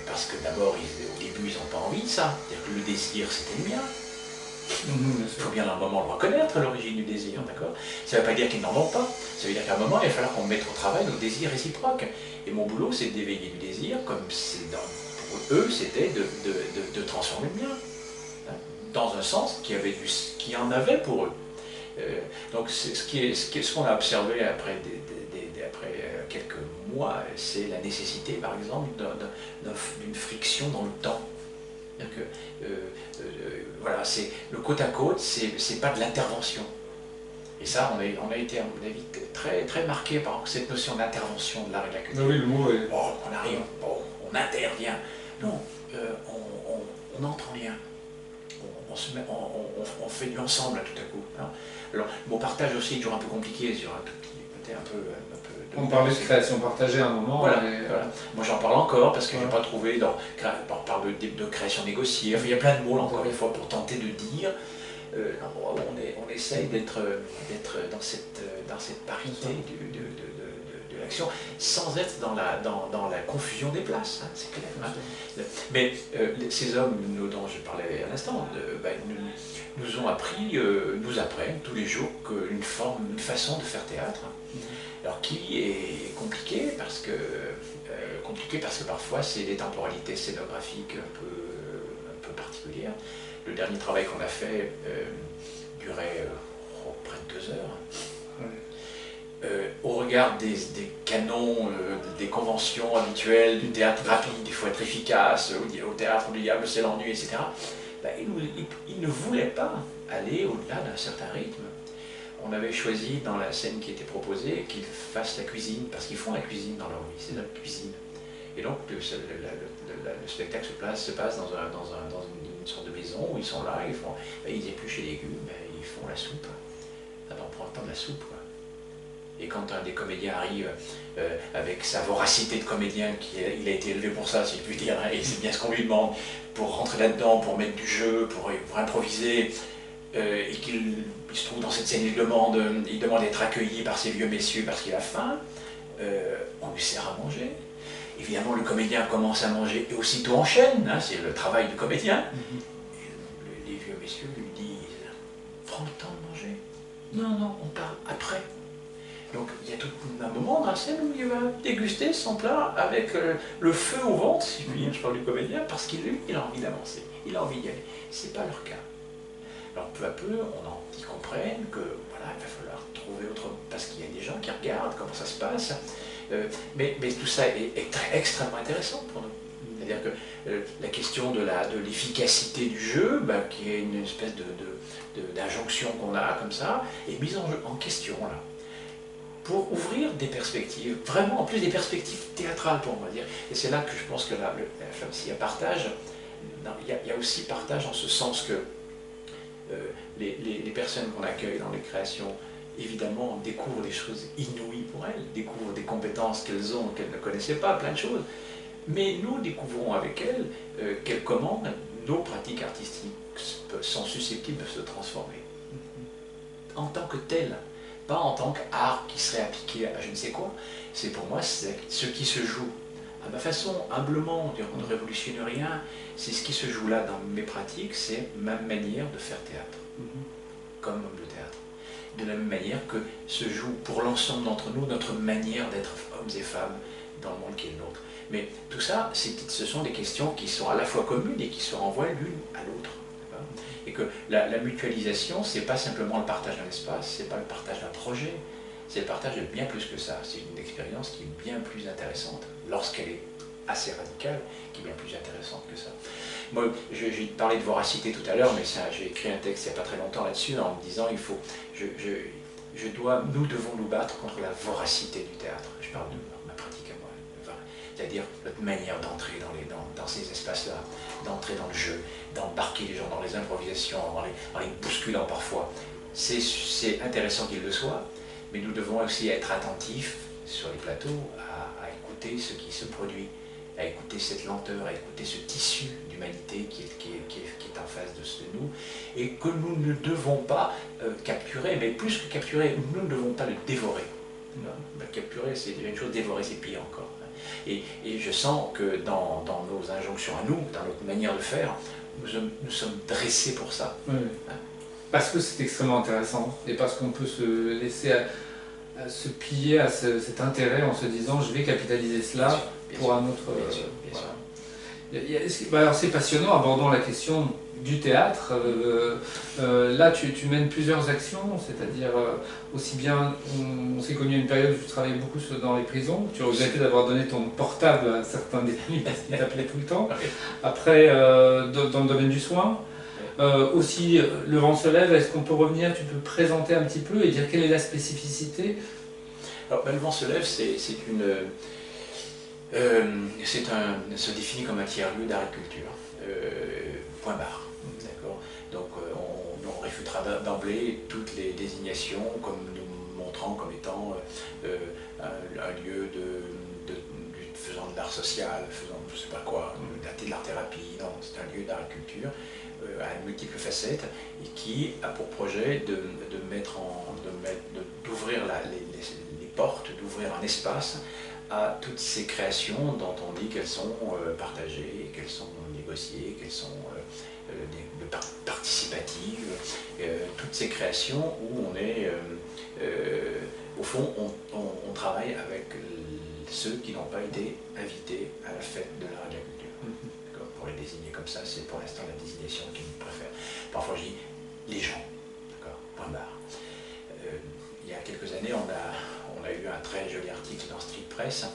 Speaker 2: parce que d'abord, au début, ils n'ont pas envie de ça. C'est-à-dire que le désir, c'était le mien. Il faut bien à un moment le reconnaître, l'origine du désir, d'accord? Ça ne veut pas dire qu'ils n'en ont pas. Ça veut dire qu'à un moment, il va falloir qu'on mette au travail nos désirs réciproques. Et mon boulot, c'est d'éveiller du désir, comme pour eux, c'était de transformer le mien. Dans un sens qui en avait pour eux. Donc ce qu'on a observé après quelques mois, c'est la nécessité, par exemple, d'une friction dans le temps. Voilà, le côte à côte, c'est pas de l'intervention. Et ça, on a été, à mon avis, très, très marqué par cette notion d'intervention de l'art et de la culture.
Speaker 1: Oui, le mot est...
Speaker 2: Bon, on arrive, bon, on intervient. Non, on entre en lien. On fait du ensemble tout à coup. Hein. Alors, mon partage aussi est toujours un peu compliqué, sur un tout petit côté un peu
Speaker 1: on parlait de création partagée à un moment.
Speaker 2: Voilà, voilà. Moi j'en parle encore parce que je n'ai pas trouvé, on parle de création négociée, enfin, il y a plein de mots encore une fois pour tenter de dire, on essaye d'être dans cette parité de l'action, sans être dans la confusion des places, hein, c'est clair. Hein. Mais ces hommes dont je parlais à l'instant nous ont appris, nous apprennent tous les jours une façon de faire théâtre, alors qui est compliquée parce que parfois c'est des temporalités scénographiques un peu particulières. Le dernier travail qu'on a fait durait près de 2 heures. Au regard des canons, des conventions habituelles du théâtre rapide, il faut être efficace, au théâtre du diable c'est l'ennui, etc. Il ne voulait pas aller au-delà d'un certain rythme. On avait choisi dans la scène qui était proposée qu'ils fassent la cuisine, parce qu'ils font la cuisine dans leur vie, c'est notre cuisine. Et donc le spectacle se passe dans une sorte de maison où ils sont là, ils épluchent les légumes, ils font la soupe. On prend le temps de la soupe, quoi. Et quand un des comédiens arrive avec sa voracité de comédien, il a été élevé pour ça, si je puis dire, hein, et c'est bien ce qu'on lui demande, pour rentrer là-dedans, pour mettre du jeu, pour improviser, et qu'il se trouve dans cette scène, il demande d'être accueilli par ces vieux messieurs parce qu'il a faim, on lui sert à manger. Évidemment, le comédien commence à manger et aussitôt enchaîne, hein, c'est le travail du comédien. Et les vieux messieurs lui disent « Prends le temps de manger. » « Non, non, on parle après. » Donc il y a tout un moment dans la scène où il va déguster son plat avec le feu au ventre, si je puis dire, je parle du comédien, parce qu'il a envie d'avancer, il a envie d'y aller. Ce n'est pas leur cas. Alors peu à peu, ils comprennent que voilà, il va falloir trouver autre, parce qu'il y a des gens qui regardent comment ça se passe. Mais tout ça est extrêmement intéressant pour nous. C'est-à-dire que la question de l'efficacité du jeu, qui est une espèce d'injonction qu'on a comme ça, est mise en question là, pour ouvrir des perspectives, vraiment en plus des perspectives théâtrales, on va dire. Et c'est là que je pense que s'il y a partage, il y a aussi partage en ce sens que les personnes qu'on accueille dans les créations, évidemment, découvrent des choses inouïes pour elles, découvrent des compétences qu'elles ont, qu'elles ne connaissaient pas, plein de choses. Mais nous découvrons avec elles comment nos pratiques artistiques sont susceptibles de se transformer. En tant que telles, pas en tant qu'art qui serait appliqué à je ne sais quoi. C'est pour moi ce qui se joue. À ma façon, humblement, on ne révolutionne rien, c'est ce qui se joue là dans mes pratiques, c'est ma manière de faire théâtre, comme homme de théâtre. De la même manière que se joue pour l'ensemble d'entre nous notre manière d'être hommes et femmes dans le monde qui est le nôtre. Mais tout ça, ce sont des questions qui sont à la fois communes et qui se renvoient l'une à l'autre. Et que la mutualisation, c'est pas simplement le partage d'un espace, c'est pas le partage d'un projet, c'est le partage de bien plus que ça. C'est une expérience qui est bien plus intéressante, lorsqu'elle est assez radicale, qui est bien plus intéressante que ça. Moi, j'ai parlé de voracité tout à l'heure, mais j'ai écrit un texte il n'y a pas très longtemps là-dessus, en me disant, nous devons nous battre contre la voracité du théâtre. Je parle de ma pratique à moi. C'est-à-dire notre manière d'entrer dans ces espaces-là, d'entrer dans le jeu, d'embarquer les gens dans les improvisations, en les bousculant parfois. C'est intéressant qu'il le soit, mais nous devons aussi être attentifs sur les plateaux à écouter ce qui se produit, à écouter cette lenteur, à écouter ce tissu d'humanité qui est en face de nous, et que nous ne devons pas capturer, mais plus que capturer, nous ne devons pas le dévorer. Capturer, c'est déjà une chose, dévorer, c'est pire encore. Et je sens que dans nos injonctions à nous, dans notre manière de faire, nous sommes dressés pour ça.
Speaker 1: Oui. Parce que c'est extrêmement intéressant, et parce qu'on peut se laisser se plier à cet intérêt en se disant je vais capitaliser cela pour un autre... Alors c'est passionnant, abordons la question du théâtre. Là tu mènes plusieurs actions, c'est-à-dire aussi bien, on s'est connu à une période où tu travaillais beaucoup dans les prisons, tu regrettais d'avoir donné ton portable à certains détenus parce qu'ils t'appelaient tout le temps. Après, dans le domaine du soin, aussi Le Vent se lève, est-ce qu'on peut revenir, tu peux présenter un petit peu et dire quelle est la spécificité?
Speaker 2: Alors, Le Vent se lève, se définit comme un tiers-lieu d'art et culture, point barre. D'accord. Donc on réfutera d'emblée toutes les désignations comme nous montrant comme étant un lieu faisant de l'art social, faisant je ne sais pas quoi, de l'art-thérapie. Non, c'est un lieu d'art et culture à multiples facettes et qui a pour projet d'ouvrir les portes, d'ouvrir un espace à toutes ces créations dont on dit qu'elles sont partagées, qu'elles sont négociées, qu'elles sont participatives, toutes ces créations où on est, au fond, on travaille avec ceux qui n'ont pas été invités à la fête de l'art et de la culture. Pour les désigner comme ça, c'est pour l'instant la désignation qu'ils préfèrent. Parfois je dis les gens, d'accord, point barre. Il y a quelques années, on a eu un très joli article dans Street Press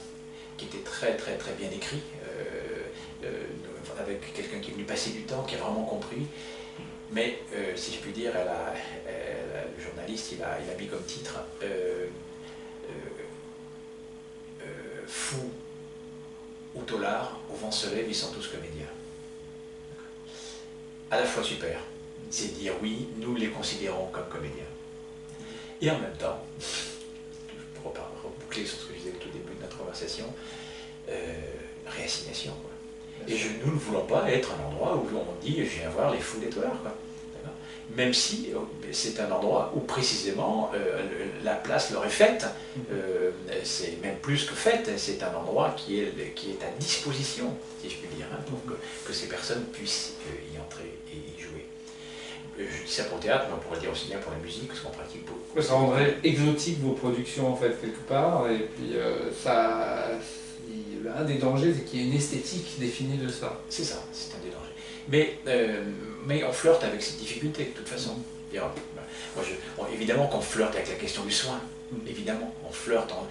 Speaker 2: qui était très bien écrit, avec quelqu'un qui est venu passer du temps, qui a vraiment compris. Mais si je puis dire, le journaliste il a mis comme titre fou ou tolard, au vent se lève, ils sont tous comédiens. À la fois super, c'est dire oui, nous les considérons comme comédiens. Et en même temps, pour reboucler sur ce que je disais au tout début de notre conversation, réassignation. Et nous ne voulons pas être un endroit où on dit je viens voir les fous des tolards. Même si c'est un endroit où précisément la place leur est faite, c'est même plus que faite, c'est un endroit qui est à disposition, si je puis dire, pour que ces personnes puissent y entrer et y jouer. Je dis ça pour le théâtre, mais on pourrait dire aussi bien pour la musique, parce qu'on pratique beaucoup.
Speaker 1: Ça rendrait exotique vos productions en fait quelque part, et puis un des dangers c'est qu'il y ait une esthétique définie de ça.
Speaker 2: C'est ça, c'est un des dangers. Mais on flirte avec cette difficulté de toute façon. Évidemment qu'on flirte avec la question du soin, évidemment, on flirte. Moi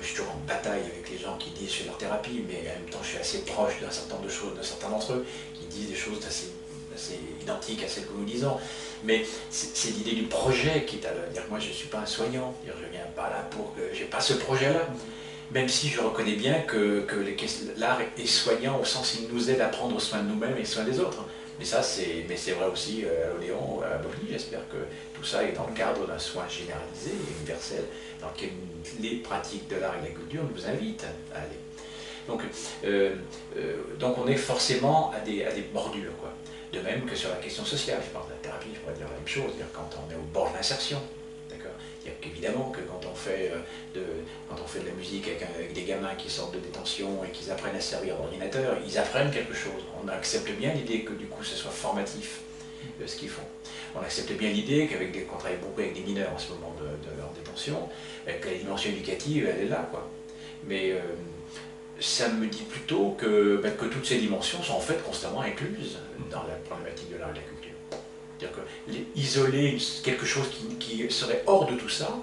Speaker 2: je suis toujours en bataille avec les gens qui disent je fais leur thérapie, mais en même temps je suis assez proche d'un certain nombre de choses, d'un certain d'entre eux qui disent des choses assez identiques à celles que nous disons. Mais c'est l'idée du projet qui est à l'œuvre. Moi je ne suis pas un soignant, je ne viens pas là pour que j'ai pas ce projet-là. Même si je reconnais bien que l'art est soignant au sens où il nous aide à prendre soin de nous-mêmes et soin des autres. Mais c'est vrai aussi à l'Odéon, à Bobigny. J'espère que tout ça est dans le cadre d'un soin généralisé et universel, dans lequel les pratiques de l'art et de la culture nous invitent à aller. Donc on est forcément à des bordures, quoi. De même que sur la question sociale, je parle de la thérapie, je pourrais dire la même chose, c'est-à-dire quand on est au bord de l'insertion. C'est-à-dire qu'évidemment que quand on fait de la musique avec des gamins qui sortent de détention et qu'ils apprennent à servir d'ordinateur, ils apprennent quelque chose. On accepte bien l'idée que du coup ce soit formatif ce qu'ils font. On accepte bien l'idée qu'on travaille beaucoup avec des mineurs en ce moment de leur détention, que la dimension éducative elle est là, quoi. Mais ça me dit plutôt que toutes ces dimensions sont en fait constamment incluses dans la problématique de l'art et de la culture. C'est-à-dire que isoler quelque chose qui serait hors de tout ça,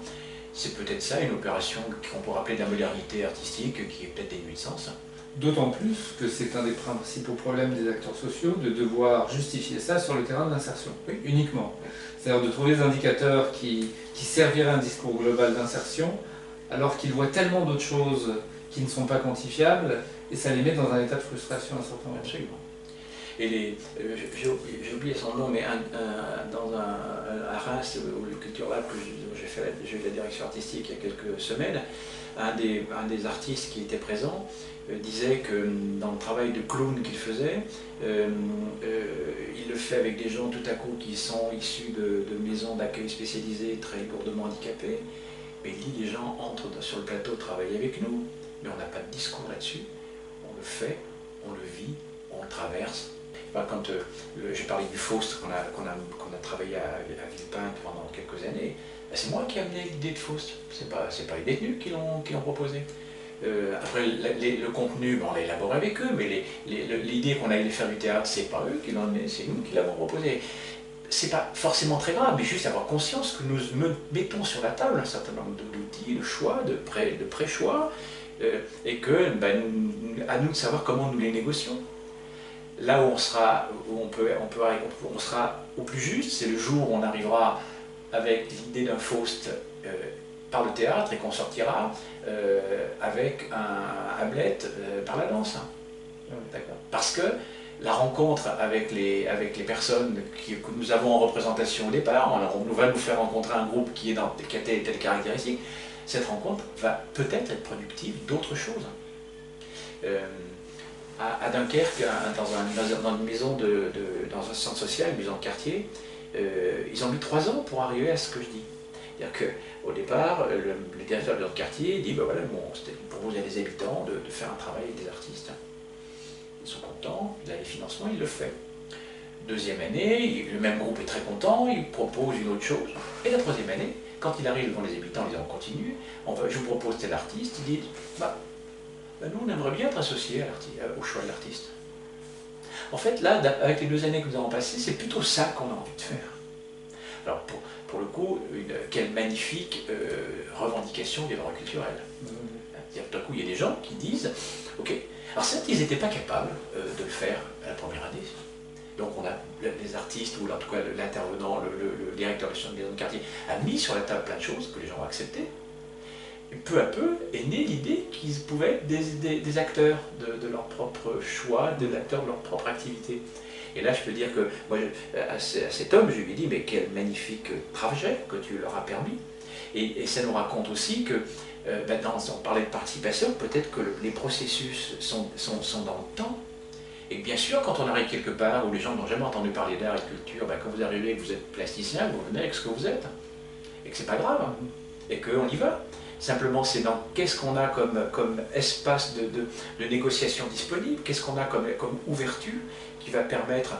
Speaker 2: c'est peut-être ça une opération qu'on pourrait appeler de la modernité artistique, qui est peut-être dénuée de sens.
Speaker 1: D'autant plus que c'est un des principaux problèmes des acteurs sociaux de devoir justifier ça sur le terrain de l'insertion,
Speaker 2: oui,
Speaker 1: uniquement. C'est-à-dire de trouver des indicateurs qui serviraient à un discours global d'insertion, alors qu'ils voient tellement d'autres choses qui ne sont pas quantifiables, et ça les met dans un état de frustration à un certain moment.
Speaker 2: Absolument. Et j'ai oublié son nom, mais à Reims, au Culture Lab, que j'ai eu la direction artistique il y a quelques semaines, un des artistes qui était présent disait que dans le travail de clown qu'il faisait, il le fait avec des gens tout à coup qui sont issus de maisons d'accueil spécialisées très lourdement handicapés, mais il dit les gens entrent sur le plateau travailler avec nous, mais on n'a pas de discours là-dessus, on le fait, on le vit, on le traverse. Quand j'ai parlé du Faust qu'on a travaillé à Villepinte pendant quelques années, c'est moi qui ai amené l'idée de Faust, c'est pas les détenus qui l'ont proposé. Après, le contenu, on l'a élaboré avec eux, mais l'idée qu'on allait faire du théâtre, c'est pas eux qui l'ont amené, c'est nous qui l'avons proposé. C'est pas forcément très grave, mais juste avoir conscience que nous mettons sur la table un certain nombre d'outils, de choix, de pré-choix, et que à nous de savoir comment nous les négocions. Là où on sera au plus juste, c'est le jour où on arrivera avec l'idée d'un Faust par le théâtre et qu'on sortira avec un Hamlet par la danse. Parce que la rencontre avec les personnes que nous avons en représentation au départ, on va nous faire rencontrer un groupe qui a telle caractéristique, cette rencontre va peut-être être productive d'autres choses. À Dunkerque, dans une maison dans un centre social, une maison de quartier, ils ont mis 3 ans pour arriver à ce que je dis. C'est-à-dire qu'au départ, le directeur de notre quartier dit voilà, il propose à des habitants de faire un travail avec des artistes. Ils sont contents, il a les financements, il le fait. Deuxième année, le même groupe est très content, il propose une autre chose. Et la troisième année, quand il arrive devant les habitants, ils en continuent, je vous propose tel artiste, il dit nous on aimerait bien être associés au choix de l'artiste. En fait, là, avec les 2 années que nous avons passées, c'est plutôt ça qu'on a envie de faire. Alors, pour le coup, quelle magnifique revendication des droits culturels. Tout à coup, il y a des gens qui disent, ok, alors certes, ils n'étaient pas capables de le faire à la première année. Donc on a les artistes, ou en tout cas l'intervenant, le directeur de la maison de quartier, a mis sur la table plein de choses que les gens ont acceptées. Et peu à peu est née l'idée qu'ils pouvaient être des acteurs de leur propre choix, des acteurs de leur propre activité. Et là, je peux dire que moi, à cet homme, je lui ai dit, mais quel magnifique trajet que tu leur as permis. Et ça nous raconte aussi que, on parlait de participation, peut-être que les processus sont dans le temps. Et bien sûr, quand on arrive quelque part où les gens n'ont jamais entendu parler d'art et de culture, quand vous arrivez et que vous êtes plasticien, vous venez avec ce que vous êtes. Et que c'est pas grave. Et qu'on y va. Simplement, c'est dans qu'est-ce qu'on a comme espace de négociation disponible, qu'est-ce qu'on a comme ouverture qui va permettre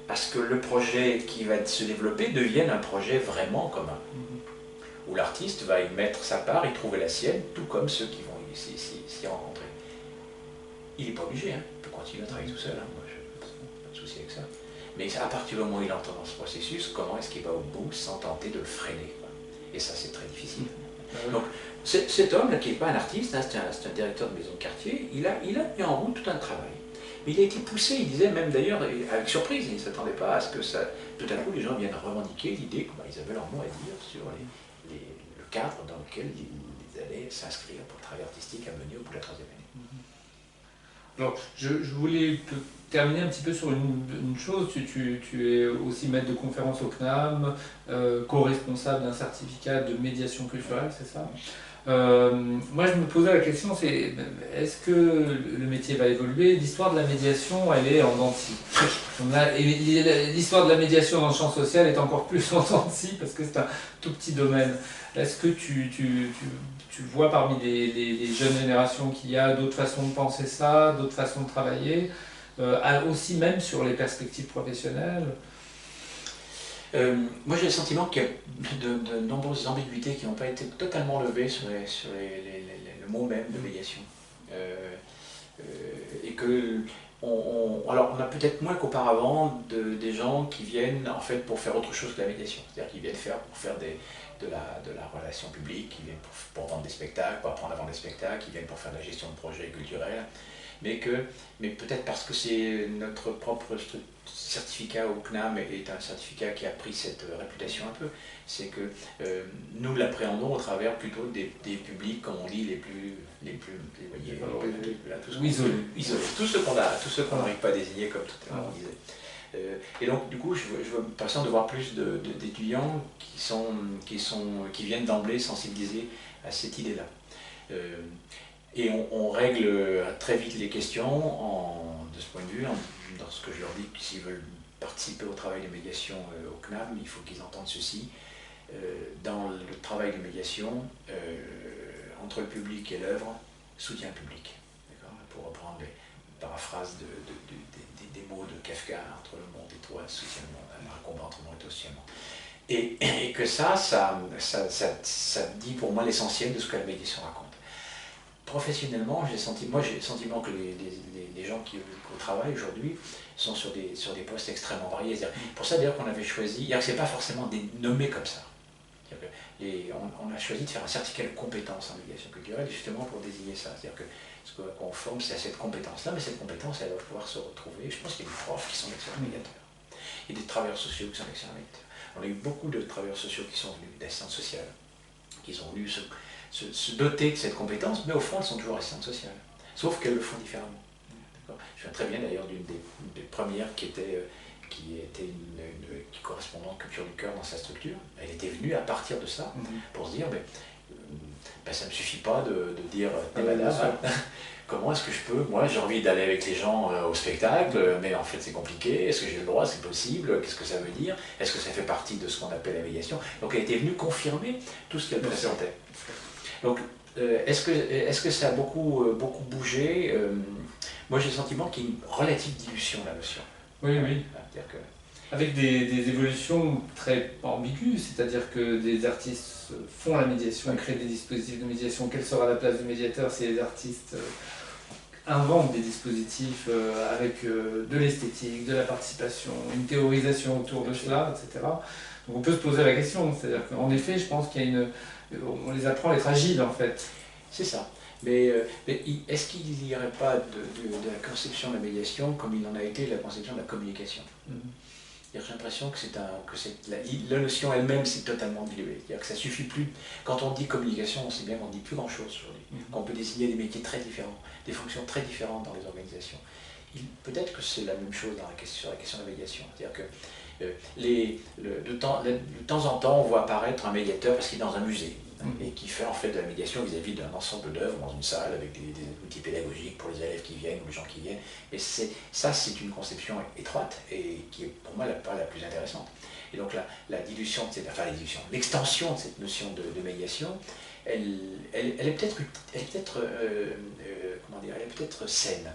Speaker 2: à ce que le projet qui va se développer devienne un projet vraiment commun. Où l'artiste va y mettre sa part, y trouver la sienne, tout comme ceux qui vont s'y rencontrer. Il n'est pas obligé, il peut continuer à travailler tout seul, moi je n'ai pas de souci avec ça. Mais à partir du moment où il entre dans ce processus, comment est-ce qu'il va au bout sans tenter de le freiner, quoi. Et ça, c'est très difficile. Donc, cet homme, là, qui n'est pas un artiste, c'est un directeur de maison de quartier, il a mis en route tout un travail. Mais il a été poussé, il disait même d'ailleurs, avec surprise, il ne s'attendait pas à ce que ça, tout à coup les gens viennent revendiquer l'idée qu'ils avaient leur mot à dire sur le cadre dans lequel ils allaient s'inscrire pour le travail artistique à mener au bout de la 3e année.
Speaker 1: Alors, je voulais terminer un petit peu sur une chose. Tu es aussi maître de conférence au CNAM, co-responsable d'un certificat de médiation culturelle, c'est ça? Moi, je me posais la question, c'est est-ce que le métier va évoluer? L'histoire de la médiation, elle est en dents de scie. L'histoire de la médiation dans le champ social est encore plus en dents de scie parce que c'est un tout petit domaine. Est-ce que tu vois parmi les jeunes générations qu'il y a d'autres façons de penser ça, d'autres façons de travailler, aussi même sur les perspectives professionnelles?
Speaker 2: Moi j'ai le sentiment qu'il y a de nombreuses ambiguïtés qui n'ont pas été totalement levées sur le mot même de médiation. Et que alors on a peut-être moins qu'auparavant des gens qui viennent en fait pour faire autre chose que la médiation. C'est-à-dire qu'ils viennent pour faire de la relation publique, qui viennent pour vendre des spectacles, pour apprendre à vendre des spectacles, qui viennent pour faire de la gestion de projets culturels, mais peut-être parce que c'est notre propre certificat au CNAM est un certificat qui a pris cette réputation un peu, c'est que nous l'appréhendons au travers plutôt des publics, comme on dit, les plus éloignés, isolés, tous ceux qu'on n'arrive pas à désigner comme tout à l'heure on disait. Et donc du coup, je veux passer de voir plus d'étudiants qui viennent d'emblée sensibiliser à cette idée-là. Et on règle très vite les questions de ce point de vue, dans ce que je leur dis, que s'ils veulent participer au travail de médiation au CNAM, il faut qu'ils entendent ceci. Dans le travail de médiation, entre le public et l'œuvre, soutien public. Pour reprendre les paraphrases des mots de Kafka, entre le monde et toi, soutien le monde, un combat entre le monde et toi, soutien le monde. Et que ça dit pour moi l'essentiel de ce que la médiation raconte. Professionnellement, j'ai le sentiment que les gens qui au travail aujourd'hui sont sur des postes extrêmement variés. Pour ça d'ailleurs qu'on avait choisi, que ce n'est pas forcément nommé comme ça. On a choisi de faire un certificat de compétence en médiation culturelle justement pour désigner ça. C'est-à-dire que ce qu'on forme, c'est à cette compétence-là, mais cette compétence, elle va pouvoir se retrouver. Je pense qu'il y a des profs qui sont excellents médiateurs. Il y a des travailleurs sociaux qui sont excellents médiateurs. On a eu beaucoup de travailleurs sociaux qui sont venus d'assistantes sociales, qui ont voulu se doter de cette compétence, mais au fond, elles sont toujours assistantes sociales, sauf qu'elles le font différemment. Je me souviens très bien d'ailleurs d'une des premières qui était une correspondante culture du cœur dans sa structure. Elle était venue à partir de ça pour se dire ça ne me suffit pas de dire madame, comment est-ce que je peux, moi j'ai envie d'aller avec les gens au spectacle, mais en fait c'est compliqué, est-ce que j'ai le droit, c'est possible, qu'est-ce que ça veut dire, est-ce que ça fait partie de ce qu'on appelle la médiation? Donc elle était venue confirmer tout ce qu'elle présentait. Donc est-ce que ça a beaucoup bougé? Moi j'ai le sentiment qu'il y a une relative dilution de la notion.
Speaker 1: Oui. Avec des évolutions très ambiguës, c'est-à-dire que des artistes font la médiation, créent des dispositifs de médiation. Quelle sera la place du médiateur si les artistes inventent des dispositifs avec de l'esthétique, de la participation, une théorisation autour de cela, etc. Donc on peut se poser la question, c'est-à-dire qu'en effet, je pense on les apprend à être agiles en fait.
Speaker 2: C'est ça. Mais est-ce qu'il n'y aurait pas de la conception de la médiation comme il en a été la conception de la communication? J'ai l'impression que la notion elle-même s'est totalement diluée. C'est-à-dire que ça suffit plus. Quand on dit communication, on sait bien qu'on ne dit plus grand-chose aujourd'hui. Qu'on peut désigner des métiers très différents, des fonctions très différentes dans les organisations. Peut-être que c'est la même chose sur la question de la médiation. C'est-à-dire que de temps en temps, on voit apparaître un médiateur parce qu'il est dans un musée. Et qui fait en fait de la médiation vis-à-vis d'un ensemble d'œuvres dans une salle avec des outils pédagogiques pour les élèves qui viennent ou les gens qui viennent. Et c'est une conception étroite et qui est pour moi la plus intéressante. Et donc l'extension de cette notion de médiation, elle est peut-être saine.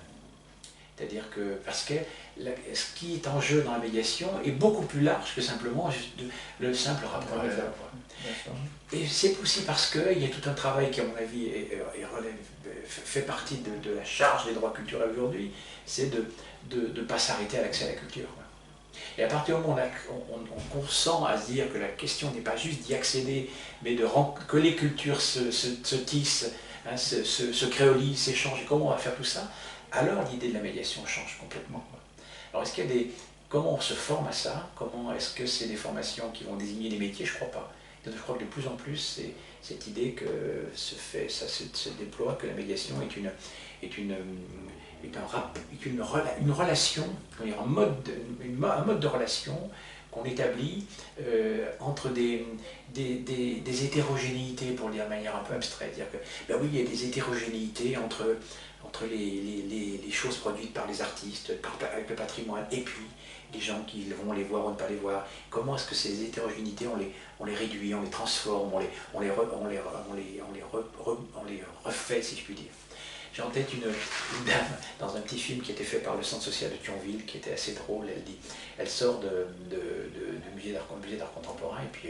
Speaker 2: C'est-à-dire que, parce que ce qui est en jeu dans la médiation est beaucoup plus large que simplement le simple rapport à l'œuvre. Et c'est aussi parce qu'il y a tout un travail qui, à mon avis, fait partie de la charge des droits culturels aujourd'hui, c'est de ne pas s'arrêter à l'accès à la culture. Et à partir du moment où on consent à se dire que la question n'est pas juste d'y accéder, mais que les cultures se tissent, se créolisent, s'échangent, et comment on va faire tout ça, alors l'idée de la médiation change complètement. Alors comment on se forme à ça? Comment est-ce que c'est des formations qui vont désigner des métiers? Je ne crois pas. Donc, je crois que de plus en plus, c'est cette idée que ça se déploie, que la médiation est une relation, un mode de relation qu'on établit entre des hétérogénéités, pour le dire de manière un peu abstraite. C'est-à-dire que, ben oui, il y a des hétérogénéités entre les choses produites par les artistes, avec le patrimoine, et puis les gens qui vont les voir ou ne pas les voir. Comment est-ce que ces hétérogénéités, on les réduit, on les transforme, on les refait, si je puis dire. J'ai en tête une dame dans un petit film qui a été fait par le Centre social de Thionville, qui était assez drôle. Elle sort du musée d'art contemporain, et puis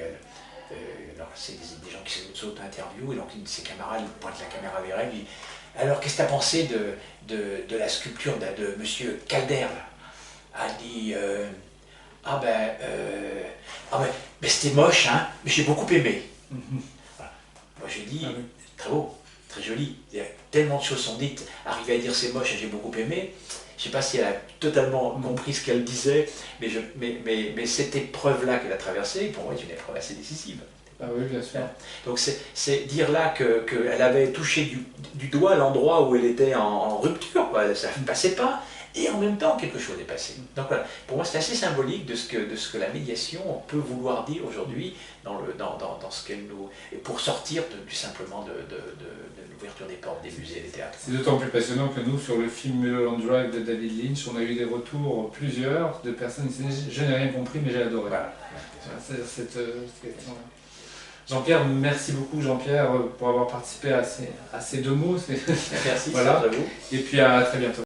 Speaker 2: c'est des gens qui s'auto-interviewent, et donc une de ses camarades pointe la caméra vers elle, dit « Alors, qu'est-ce que tu as pensé de la sculpture de Monsieur Calder là ?» Elle dit ben, c'était moche, hein, mais j'ai beaucoup aimé. » Voilà. Moi j'ai dit « Très beau, très joli. » Tellement de choses sont dites, arriver à dire c'est moche et j'ai beaucoup aimé. Je ne sais pas si elle a totalement compris ce qu'elle disait, mais cette épreuve-là qu'elle a traversée, pour moi, est une épreuve assez décisive.
Speaker 1: Ah oui, bien sûr.
Speaker 2: Donc c'est dire là qu'elle avait touché du doigt l'endroit où elle était en rupture, quoi. Ça ne passait pas, et en même temps quelque chose est passé. Donc voilà, pour moi c'est assez symbolique de ce que la médiation peut vouloir dire aujourd'hui dans ce qu'elle nous... pour sortir tout simplement de l'ouverture des portes des musées et des théâtres.
Speaker 1: C'est d'autant plus passionnant que nous, sur le film Mulholland Drive de David Lynch, on a eu des retours, plusieurs, de personnes qui disaient « Je n'ai rien compris, mais j'ai adoré ».
Speaker 2: Voilà.
Speaker 1: Cette question-là. Jean-Pierre, merci beaucoup Jean-Pierre pour avoir participé à ces deux mots.
Speaker 2: Merci,
Speaker 1: voilà.
Speaker 2: à vous.
Speaker 1: Et puis à très bientôt.